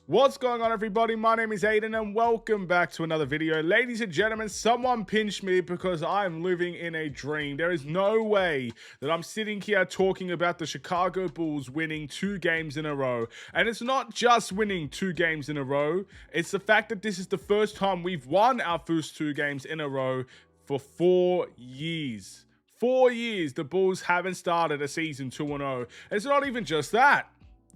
What's going on, everybody? My name is Aiden and welcome back to another video. Ladies and gentlemen, someone pinched me because I'm living in a dream. There is no way that I'm sitting here talking about the Chicago Bulls winning 2 games in a row. And it's not just winning 2 games in a row. It's the fact that this is the first time we've won our first 2 games in a row for 4 years. 4 years the Bulls haven't started a season 2-0. It's not even just that.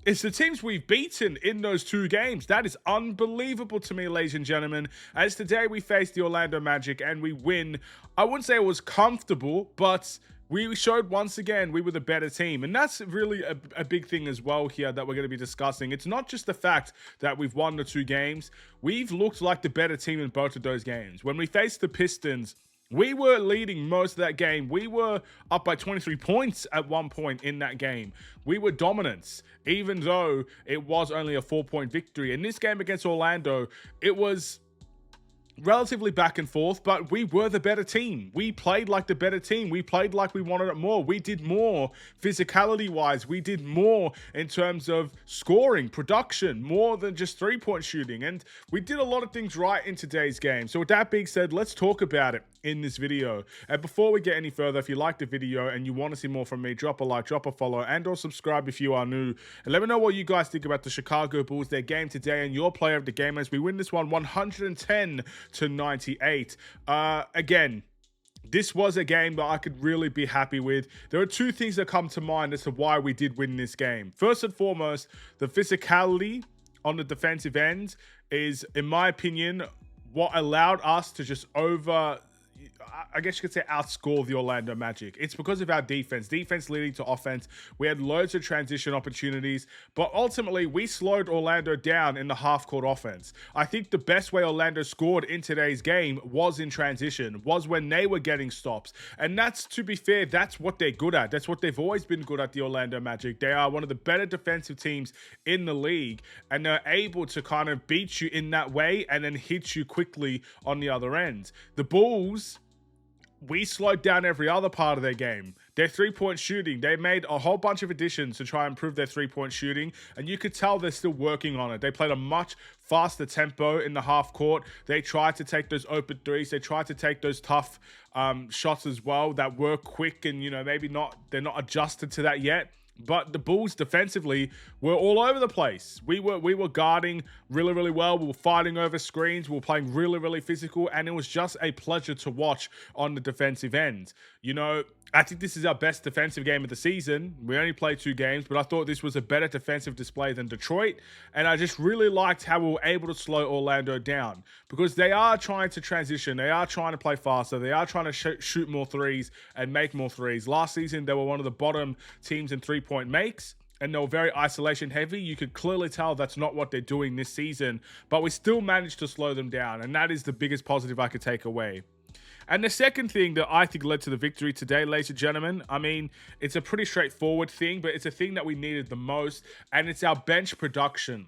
It's the teams we've beaten in those 2 games. That is unbelievable to me, ladies and gentlemen. As today we face the Orlando Magic and we win. I wouldn't say it was comfortable, but we showed once again we were the better team. And that's really a big thing as well here that we're going to be discussing. It's not just the fact that we've won the 2 games. We've looked like the better team in both of those games. When we faced the Pistons, we were leading most of that game. We were up by 23 points at one point in that game. We were dominant, even though it was only a 4-point victory. In this game against Orlando, it was relatively back and forth, but we were the better team. We played like the better team. We played like we wanted it more. We did more physicality wise. We did more in terms of scoring, production, more than just 3-point shooting. And we did a lot of things right in today's game. So with that being said, let's talk about it in this video. And before we get any further, if you like the video and you want to see more from me, drop a like, drop a follow, and or subscribe if you are new. And let me know what you guys think about the Chicago Bulls, their game today, and your player of the game as we win this one 110-98. Again, this was a game that I could really be happy with. There are 2 things that come to mind as to why we did win this game. First and foremost, the physicality on the defensive end is, in my opinion, what allowed us to just I guess you could say outscore the Orlando Magic. It's because of our defense leading to offense. We had loads of transition opportunities, but ultimately we slowed Orlando down in the half-court offense. I think the best way Orlando scored in today's game was in transition, was when they were getting stops. And that's, to be fair, that's what they're good at. That's what they've always been good at, the Orlando Magic. They are one of the better defensive teams in the league, and they're able to kind of beat you in that way and then hit you quickly on the other end. The Bulls, we slowed down every other part of their game. Their 3-point shooting, they made a whole bunch of additions to try and improve their 3-point shooting, and you could tell they're still working on it. They played a much faster tempo in the half court. They tried to take those open threes. They tried to take those tough shots as well that were quick and, maybe they're not adjusted to that yet. But the Bulls defensively were all over the place. We were guarding really, really well. We were fighting over screens. We were playing really, really physical. And it was just a pleasure to watch on the defensive end. I think this is our best defensive game of the season. We only played 2 games, but I thought this was a better defensive display than Detroit. And I just really liked how we were able to slow Orlando down, because they are trying to transition. They are trying to play faster. They are trying to shoot more threes and make more threes. Last season, they were one of the bottom teams in 3-point makes, and they were very isolation heavy. You could clearly tell that's not what they're doing this season, but we still managed to slow them down. And that is the biggest positive I could take away. And the second thing that I think led to the victory today, ladies and gentlemen, I mean, it's a pretty straightforward thing, but it's a thing that we needed the most, and it's our bench production.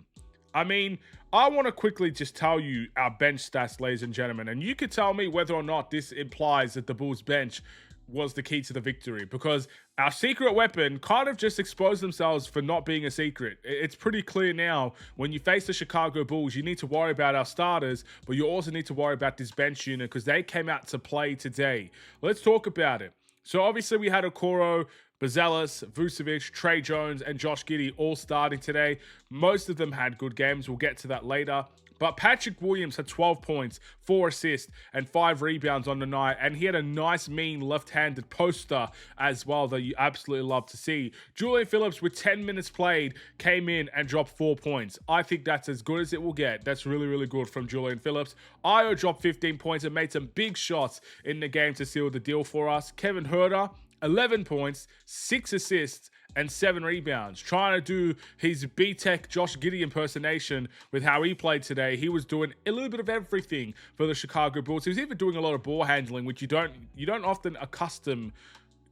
I mean, I want to quickly just tell you our bench stats, ladies and gentlemen, and you could tell me whether or not this implies that the Bulls bench was the key to the victory, because our secret weapon kind of just exposed themselves for not being a secret. It's pretty clear now, when you face the Chicago Bulls, you need to worry about our starters, but you also need to worry about this bench unit because they came out to play today. Let's talk about it. So obviously we had Okoro, Bazelis, Vucevic, Trey Jones, and Josh Giddey all starting today. Most of them had good games. We'll get to that later. But Patrick Williams had 12 points, 4 assists, and 5 rebounds on the night. And he had a nice, mean left-handed poster as well that you absolutely love to see. Julian Phillips, with 10 minutes played, came in and dropped 4 points. I think that's as good as it will get. That's really, really good from Julian Phillips. Io dropped 15 points and made some big shots in the game to seal the deal for us. Kevin Huerter, 11 points, 6 assists, and 7 rebounds. Trying to do his B-Tech Josh Giddey impersonation with how he played today. He was doing a little bit of everything for the Chicago Bulls. He was even doing a lot of ball handling, which you don't often accustom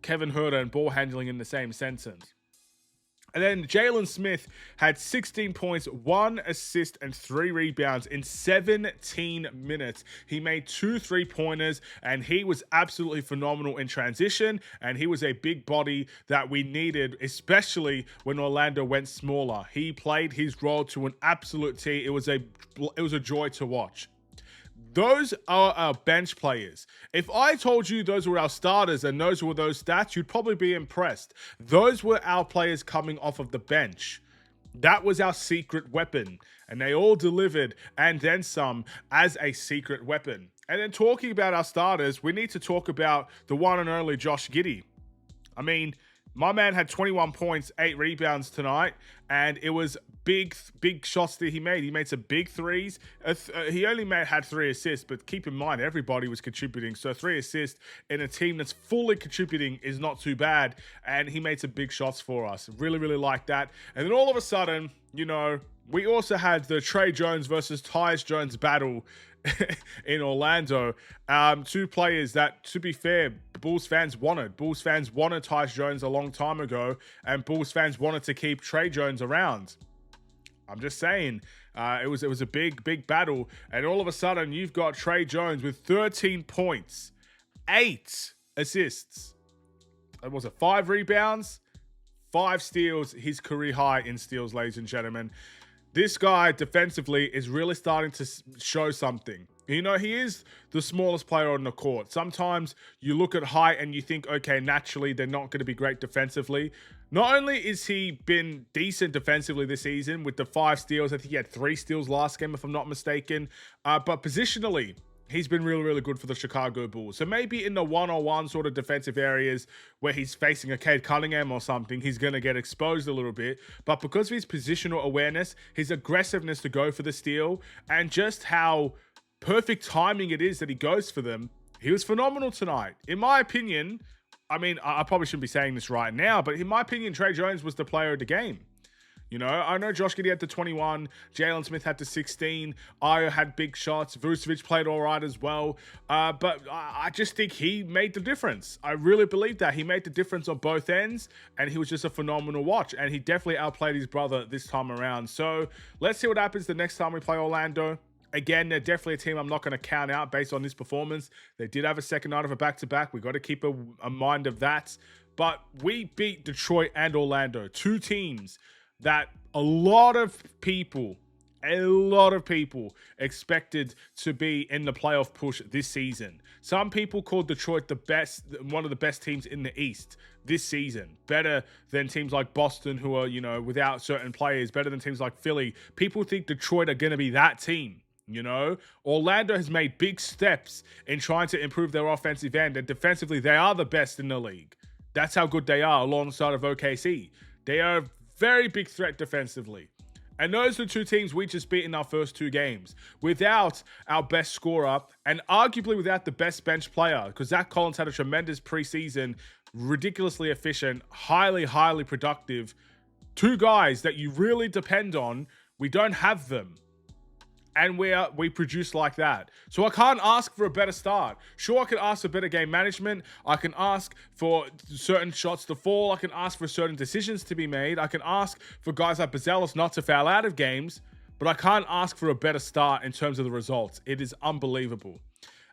Kevin Huerter and ball handling in the same sentence. And then Jalen Smith had 16 points, 1 assist, and 3 rebounds in 17 minutes. He made 2 3-pointers, and he was absolutely phenomenal in transition, and he was a big body that we needed, especially when Orlando went smaller. He played his role to an absolute T. It was a joy to watch. Those are our bench players. If I told you those were our starters and those were those stats, you'd probably be impressed. Those were our players coming off of the bench. That was our secret weapon. And they all delivered, and then some, as a secret weapon. And then talking about our starters, we need to talk about the one and only Josh Giddey. I mean, my man had 21 points, 8 rebounds tonight, and it was big shots that he made. He made some big threes. He only had 3 assists, but keep in mind, everybody was contributing. So 3 assists in a team that's fully contributing is not too bad, and he made some big shots for us. Really, really like that. And then all of a sudden, you know, we also had the Tre Jones versus Tyus Jones battle in Orlando. 2 players that, to be fair, Bulls fans wanted. Bulls fans wanted Tyus Jones a long time ago, and Bulls fans wanted to keep Tre Jones around. I'm just saying, it was a big battle, and all of a sudden you've got Tre Jones with 13 points, 8 assists. Was it 5 rebounds, 5 steals? His career high in steals, ladies and gentlemen. This guy defensively is really starting to show something. You know, he is the smallest player on the court. Sometimes you look at height and you think, okay, naturally they're not going to be great defensively. Not only is he been decent defensively this season with the 5 steals, I think he had 3 steals last game if I'm not mistaken, but positionally, he's been really, really good for the Chicago Bulls. So maybe in the one-on-one sort of defensive areas where he's facing a Cade Cunningham or something, he's going to get exposed a little bit. But because of his positional awareness, his aggressiveness to go for the steal, and just how perfect timing it is that he goes for them, he was phenomenal tonight. In my opinion, I mean, I probably shouldn't be saying this right now, but in my opinion, Tre Jones was the player of the game. You know, I know Josh Giddey had the 21, Jalen Smith had the 16, Ayo had big shots, Vucevic played all right as well, but I just think he made the difference. I really believe that. He made the difference on both ends, and he was just a phenomenal watch, and he definitely outplayed his brother this time around. So let's see what happens the next time we play Orlando. Again, they're definitely a team I'm not going to count out based on this performance. They did have a second night of a back-to-back. We've got to keep a mind of that. But we beat Detroit and Orlando, 2 teams that a lot of people expected to be in the playoff push this season. Some people called Detroit one of the best teams in the East this season. Better than teams like Boston, who are, you know, without certain players. Better than teams like Philly. People think Detroit are going to be that team. You know, Orlando has made big steps in trying to improve their offensive end, and defensively, they are the best in the league. That's how good they are alongside of OKC. They are a very big threat defensively. And those are 2 teams we just beat in our first 2 games without our best scorer and arguably without the best bench player, because Zach Collins had a tremendous preseason, ridiculously efficient, highly productive. 2 guys that you really depend on. We don't have them. And we produce like that. So I can't ask for a better start. Sure, I can ask for better game management. I can ask for certain shots to fall. I can ask for certain decisions to be made. I can ask for guys like Buzelis not to foul out of games. But I can't ask for a better start in terms of the results. It is unbelievable.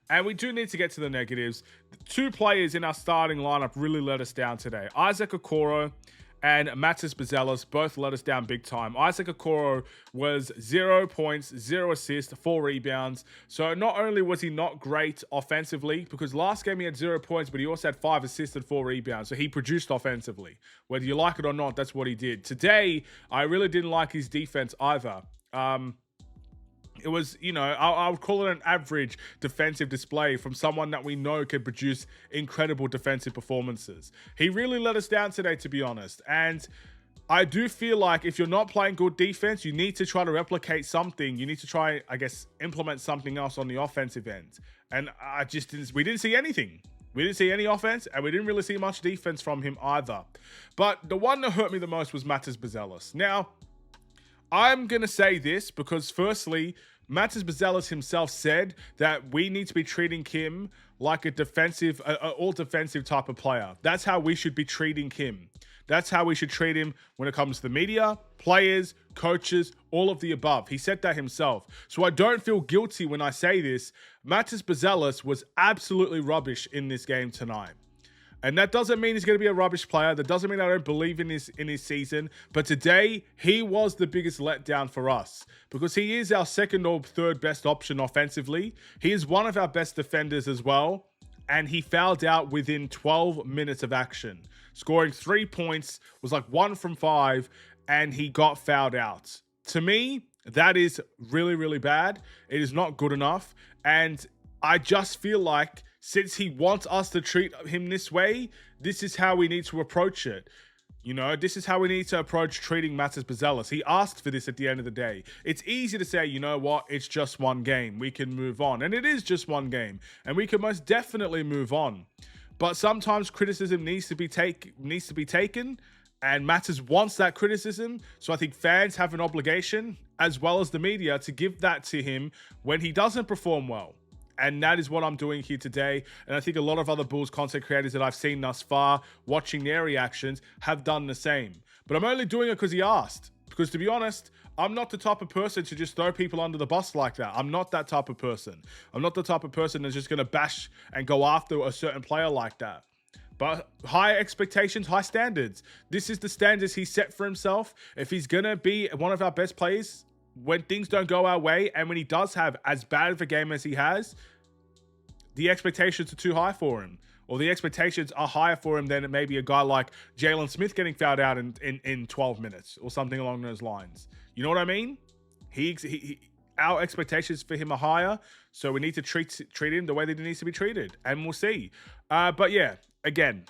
And we do need to get to the negatives. 2 players in our starting lineup really let us down today. Isaac Okoro and Matas Buzelis both let us down big time. Isaac Okoro was 0 points, 0 assists, 4 rebounds. So not only was he not great offensively, because last game he had 0 points, but he also had 5 assists and 4 rebounds. So he produced offensively. Whether you like it or not, that's what he did. Today, I really didn't like his defense either. It was, you know, I would call it an average defensive display from someone that we know can produce incredible defensive performances. He really let us down today, to be honest. And I do feel like if you're not playing good defense, you need to try to replicate something. You need to try, I guess, implement something else on the offensive end. And we didn't see anything. We didn't see any offense, and we didn't really see much defense from him either. But the one that hurt me the most was Matas Buzelis. Now, I'm going to say this because, firstly, Matas Buzelis himself said that we need to be treating Kim like a defensive, all-defensive type of player. That's how we should be treating Kim. That's how we should treat him when it comes to the media, players, coaches, all of the above. He said that himself. So I don't feel guilty when I say this. Matas Buzelis was absolutely rubbish in this game tonight. And that doesn't mean he's going to be a rubbish player. That doesn't mean I don't believe in his season. But today, he was the biggest letdown for us because he is our second or third best option offensively. He is one of our best defenders as well. And he fouled out within 12 minutes of action. Scoring 3 points, was like 1 from 5, and he got fouled out. To me, that is really, really bad. It is not good enough. And I just feel like since he wants us to treat him this way, this is how we need to approach it. You know, this is how we need to approach treating Matas Buzelis. He asked for this at the end of the day. It's easy to say, you know what, it's just one game. We can move on. And it is just one game. And we can most definitely move on. But sometimes criticism needs to be taken. And Matas wants that criticism. So I think fans have an obligation, as well as the media, to give that to him when he doesn't perform well. And that is what I'm doing here today. And I think a lot of other Bulls content creators that I've seen thus far, watching their reactions, have done the same. But I'm only doing it because he asked. Because to be honest, I'm not the type of person to just throw people under the bus like that. I'm not that type of person. I'm not the type of person that's just going to bash and go after a certain player like that. But high expectations, high standards. This is the standards he set for himself. If he's going to be one of our best players, when things don't go our way, and when he does have as bad of a game as he has, the expectations are too high for him. Or the expectations are higher for him than maybe a guy like Jalen Smith getting fouled out in 12 minutes or something along those lines. You know what I mean? Our expectations for him are higher, so we need to treat him the way that he needs to be treated, and we'll see. But yeah, again,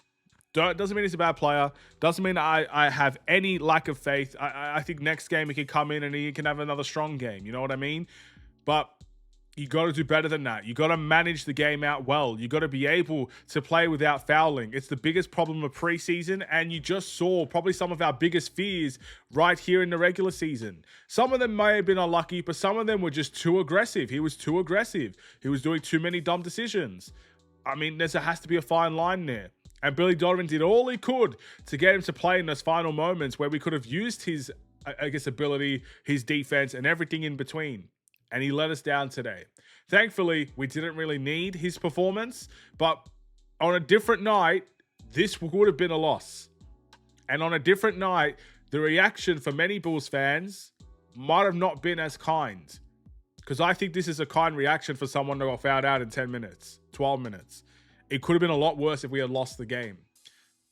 doesn't mean he's a bad player. Doesn't mean I have any lack of faith. I think next game he can come in and he can have another strong game. You know what I mean? But you got to do better than that. You got to manage the game out well. You got to be able to play without fouling. It's the biggest problem of preseason, and you just saw probably some of our biggest fears right here in the regular season. Some of them may have been unlucky, but some of them were just too aggressive. He was too aggressive. He was doing too many dumb decisions. I mean, there has to be a fine line there. And Billy Donovan did all he could to get him to play in those final moments where we could have used his, I guess, ability, his defense, and everything in between. And he let us down today. Thankfully, we didn't really need his performance. But on a different night, this would have been a loss. And on a different night, the reaction for many Bulls fans might have not been as kind. Because I think this is a kind reaction for someone who got fouled out in 10 minutes, 12 minutes. It could have been a lot worse if we had lost the game.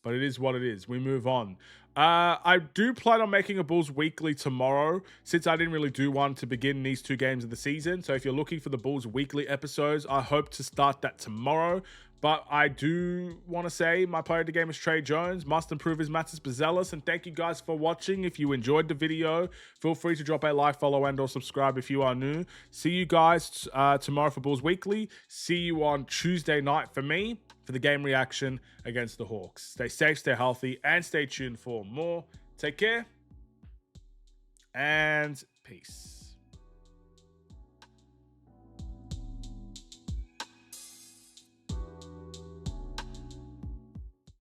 But it is what it is. We move on. I do plan on making a Bulls Weekly tomorrow, since I didn't really do one to begin these 2 games of the season. So if you're looking for the Bulls Weekly episodes, I hope to start that tomorrow. But I do want to say my player of the game is Tre Jones. Must improve his Matas Buzelis. And thank you guys for watching. If you enjoyed the video, feel free to drop a like, follow, and or subscribe if you are new. See you guys tomorrow for Bulls Weekly. See you on Tuesday night for me for the game reaction against the Hawks. Stay safe, stay healthy, and stay tuned for more. Take care, and peace.